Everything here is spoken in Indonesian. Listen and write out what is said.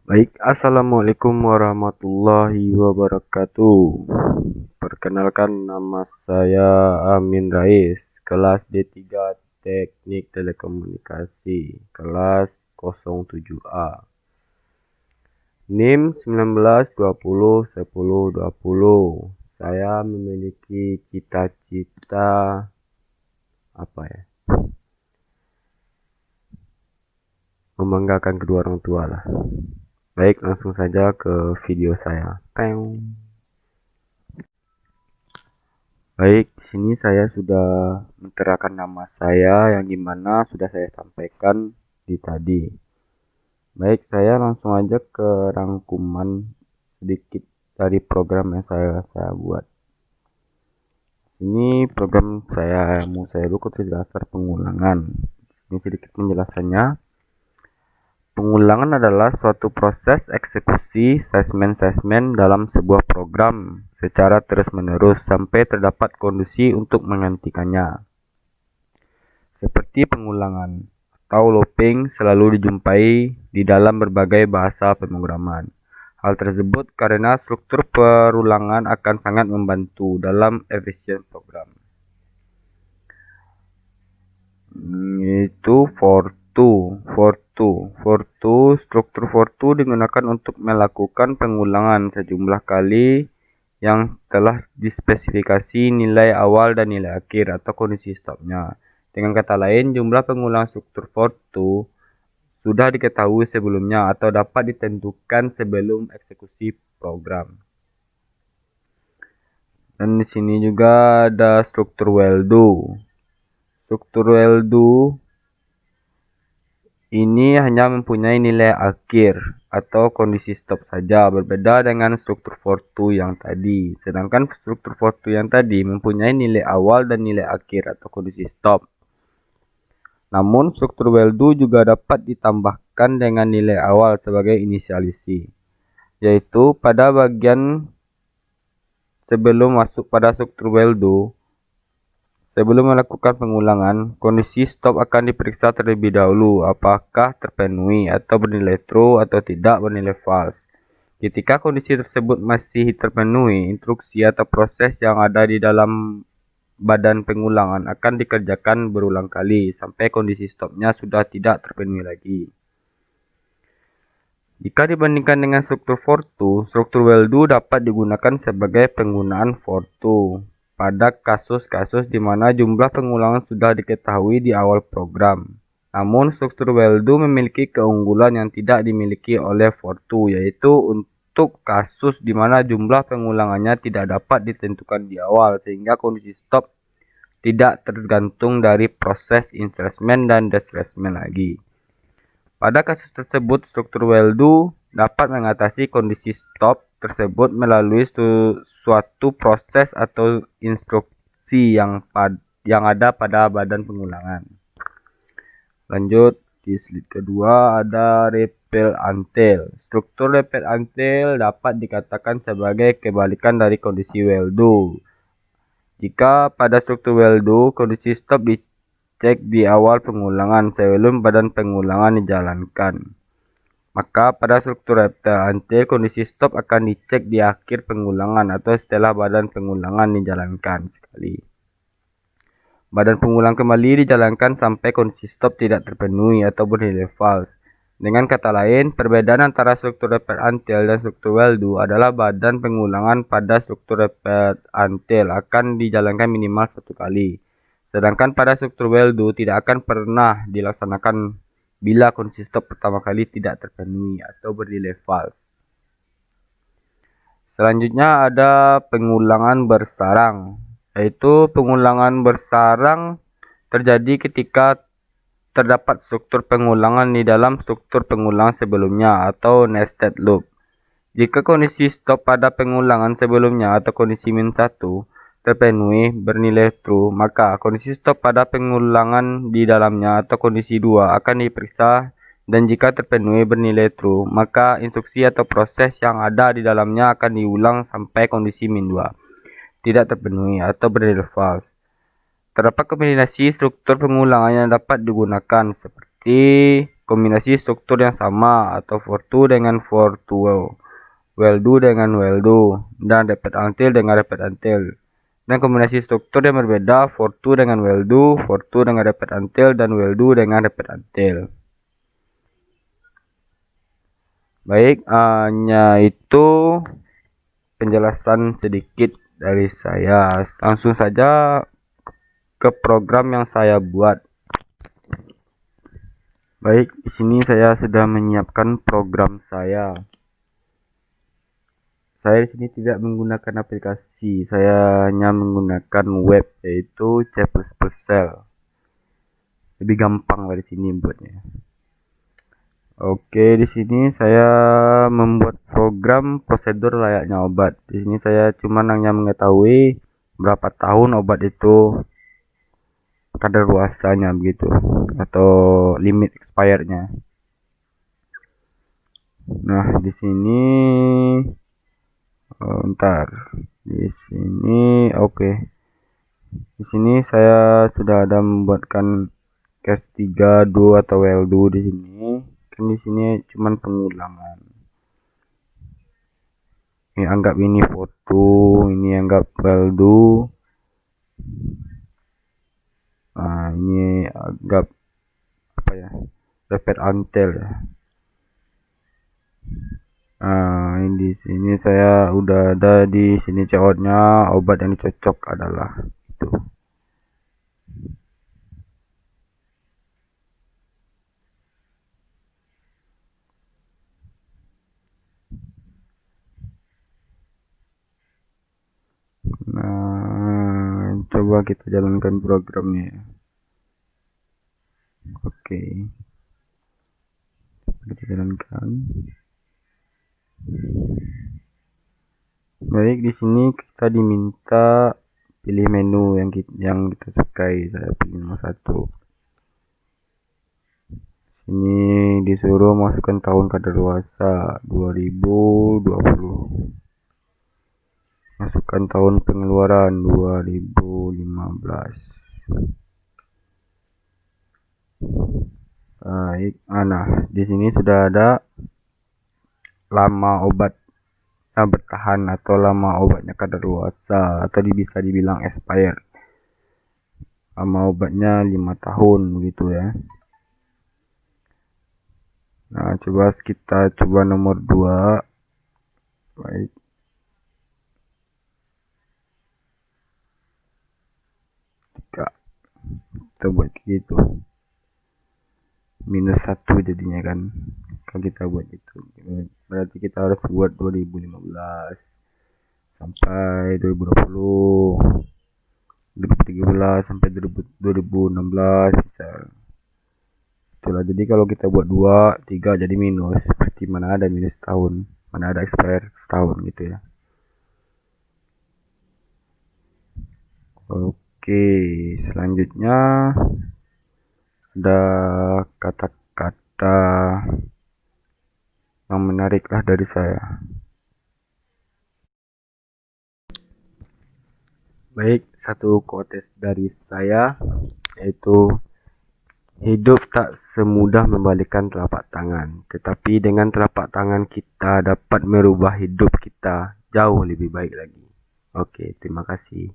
Baik, assalamualaikum warahmatullahi wabarakatuh. Perkenalkan, nama saya Amin Rais, kelas D3 Teknik Telekomunikasi, kelas 07A. NIM 19201020. Saya memiliki cita-cita apa ya? Membanggakan kedua orang tua lah. Baik, langsung saja ke video saya. Baik, di sini saya sudah menerangkan nama saya yang dimana sudah saya sampaikan di tadi. Baik, saya langsung aja ke rangkuman sedikit dari program yang saya buat. Ini program mau saya buat dasar pengulangan. Ini sedikit penjelasannya. Pengulangan adalah suatu proses eksekusi segmen-segmen dalam sebuah program secara terus-menerus sampai terdapat kondisi untuk menghentikannya. Seperti pengulangan atau looping selalu dijumpai di dalam berbagai bahasa pemrograman. Hal tersebut karena struktur perulangan akan sangat membantu dalam efisien program. Itu for to. Struktur for to digunakan untuk melakukan pengulangan sejumlah kali yang telah dispesifikasi nilai awal dan nilai akhir atau kondisi stopnya. Dengan kata lain, jumlah pengulangan struktur for to sudah diketahui sebelumnya atau dapat ditentukan sebelum eksekusi program. Dan di sini juga ada struktur while do. Struktur while do ini hanya mempunyai nilai akhir atau kondisi stop saja, berbeda dengan struktur for to yang tadi. Sedangkan struktur for to yang tadi mempunyai nilai awal dan nilai akhir atau kondisi stop. Namun struktur while do juga dapat ditambahkan dengan nilai awal sebagai inisialisi, yaitu pada bagian sebelum masuk pada struktur while do. Sebelum melakukan pengulangan, kondisi stop akan diperiksa terlebih dahulu apakah terpenuhi atau bernilai true atau tidak bernilai false. Ketika kondisi tersebut masih terpenuhi, instruksi atau proses yang ada di dalam badan pengulangan akan dikerjakan berulang kali sampai kondisi stopnya sudah tidak terpenuhi lagi. Jika dibandingkan dengan struktur for to, struktur while do dapat digunakan sebagai penggunaan for to pada kasus-kasus di mana jumlah pengulangan sudah diketahui di awal program. Namun, struktur while do memiliki keunggulan yang tidak dimiliki oleh for to, yaitu untuk kasus di mana jumlah pengulangannya tidak dapat ditentukan di awal, sehingga kondisi stop tidak tergantung dari proses insertion dan displacement lagi. Pada kasus tersebut, struktur while do dapat mengatasi kondisi stop tersebut melalui suatu proses atau instruksi yang ada pada badan pengulangan. Lanjut, di slide kedua ada repeal until. Struktur repeal until dapat dikatakan sebagai kebalikan dari kondisi while do. Jika pada struktur while do, kondisi stop dicek di awal pengulangan sebelum badan pengulangan dijalankan, maka pada struktur repeal until, kondisi stop akan dicek di akhir pengulangan atau setelah badan pengulangan dijalankan sekali. Badan pengulang kembali dijalankan sampai kondisi stop tidak terpenuhi atau bernilai false. Dengan kata lain, perbedaan antara struktur repeal until dan struktur while do adalah badan pengulangan pada struktur repeal until akan dijalankan minimal satu kali. Sedangkan pada struktur while do tidak akan pernah dilaksanakan bila kondisi stop pertama kali tidak terpenuhi atau bernilai false. Selanjutnya ada pengulangan bersarang, yaitu pengulangan bersarang terjadi ketika terdapat struktur pengulangan di dalam struktur pengulangan sebelumnya atau nested loop. Jika kondisi stop pada pengulangan sebelumnya atau kondisi min-1 terpenuhi bernilai true, maka kondisi stop pada pengulangan di dalamnya atau kondisi 2 akan diperiksa, dan jika terpenuhi bernilai true, maka instruksi atau proses yang ada di dalamnya akan diulang sampai kondisi min-2 tidak terpenuhi atau bernilai false. Terdapat kombinasi struktur pengulangan yang dapat digunakan seperti kombinasi struktur yang sama atau for to dengan for to, well do dengan well do, dan repeat until dengan repeat until. Dan kombinasi struktur yang berbeda, for to dengan well do, for to dengan repeat until, dan well do dengan repeat until. Baik, hanya itu penjelasan sedikit dari saya. Langsung saja ke program yang saya buat. Baik, di sini saya sudah menyiapkan program saya. Saya di sini tidak menggunakan aplikasi, saya hanya menggunakan web, yaitu C++ Shell. Lebih gampang dari sini buatnya. Oke, di sini saya membuat program prosedur layaknya obat. Di sini saya cuma hanya mengetahui berapa tahun obat itu kadaluarsanya begitu, atau limit expirednya. Nah, di sini di sini oke. Di sini saya sudah ada membuatkan case 3 do atau well do di sini. Kan di sini cuman pengulangan. Ini anggap ini foto, ini anggap well do. Nah, ini anggap apa ya? Repeat until ya. Nah, ini di sini saya udah ada di sini checkoutnya, obat yang dicocok adalah itu. Nah, coba kita jalankan programnya. Oke, kita jalankan. Baik, di sini kita diminta pilih menu yang kita sukai. Saya pilih nomor 1. Sini disuruh masukkan tahun kadaluarsa 2020. Masukkan tahun pengeluaran 2015. Baik, nah di sini sudah ada lama obat bertahan atau lama obatnya kadaluarsa atau bisa dibilang expired. Lama obatnya 5 tahun begitu ya. Nah, kita coba nomor 2. Baik. Kita buat gitu. -1 jadinya kan. Kalau kita buat itu. Berarti kita harus buat 2015 sampai 2020. 2013 sampai 2016 bisa. Itulah, jadi kalau kita buat 2, 3 jadi minus. Seperti mana ada minus tahun, mana ada expire setahun gitu ya. Oke, selanjutnya ada kata-kata yang menarik lah dari saya. Baik, satu quotes dari saya yaitu hidup tak semudah membalikkan telapak tangan, tetapi dengan telapak tangan kita dapat merubah hidup kita jauh lebih baik lagi. Oke, terima kasih.